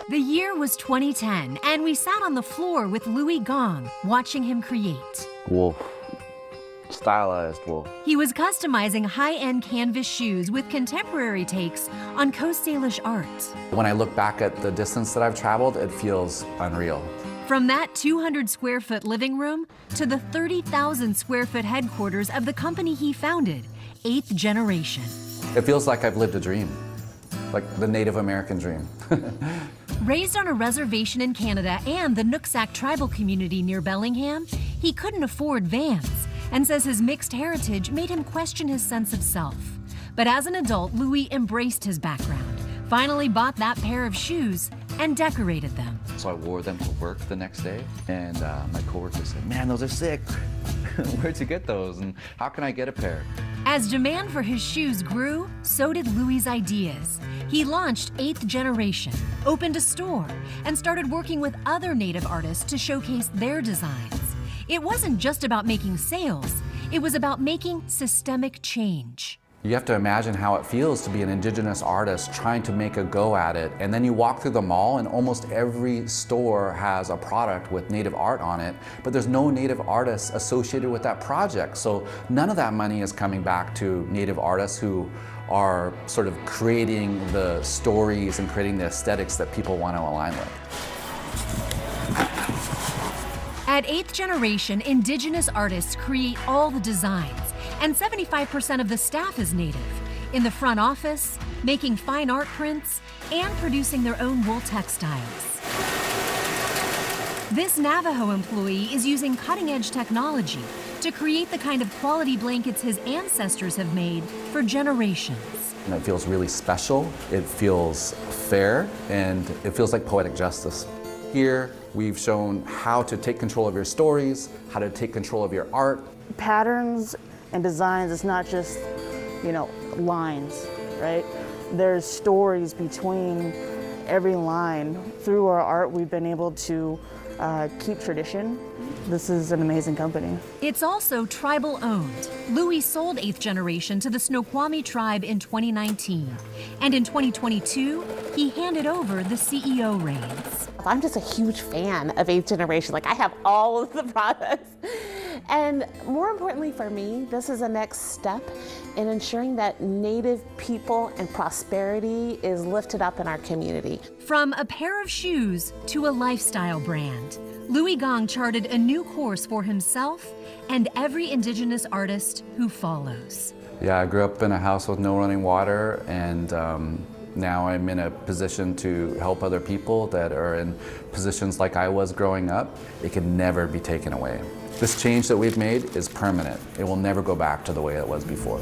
The year was 2010, and we sat on the floor with Louie Gong, watching him create. Wolf. Stylized wolf. He was customizing high-end canvas shoes with contemporary takes on Coast Salish art. When I look back at the distance that I've traveled, it feels unreal. From that 200-square-foot living room to the 30,000-square-foot headquarters of the company he founded, 8th Generation. It feels like I've lived a dream, like the Native American dream. Raised on a reservation in Canada and the Nooksack Tribal community near Bellingham, he couldn't afford vans and says his mixed heritage made him question his sense of self. But as an adult, Louie embraced his background, finally bought that pair of shoes and decorated them. So I wore them to work the next day, and my coworker said, "Man, those are sick. Where'd you get those? And how can I get a pair?" As demand for his shoes grew, so did Louie's ideas. He launched 8th Generation, opened a store, and started working with other Native artists to showcase their designs. It wasn't just about making sales, it was about making systemic change. You have to imagine how it feels to be an Indigenous artist trying to make a go at it, and then you walk through the mall and almost every store has a product with Native art on it, but there's no Native artists associated with that project. So none of that money is coming back to Native artists who are sort of creating the stories and creating the aesthetics that people want to align with. At 8th Generation, Indigenous artists create all the designs, and 75% of the staff is Native, in the front office, making fine art prints, and producing their own wool textiles. This Navajo employee is using cutting-edge technology to create the kind of quality blankets his ancestors have made for generations. And it feels really special, it feels fair, and it feels like poetic justice. Here, we've shown how to take control of your stories, how to take control of your art. Patterns and designs, it's not just, lines, right? There's stories between every line. Through our art, we've been able to keep tradition. This is an amazing company. It's also tribal owned. Louie sold 8th Generation to the Snoqualmie Tribe in 2019. And in 2022, he handed over the CEO reins. I'm just a huge fan of 8th Generation. Like, I have all of the products. And more importantly for me, this is a next step in ensuring that Native people and prosperity is lifted up in our community. From a pair of shoes to a lifestyle brand, Louie Gong charted a new course for himself and every Indigenous artist who follows. Yeah, I grew up in a house with no running water, and now I'm in a position to help other people that are in positions like I was growing up. It can never be taken away. This change that we've made is permanent. It will never go back to the way it was before.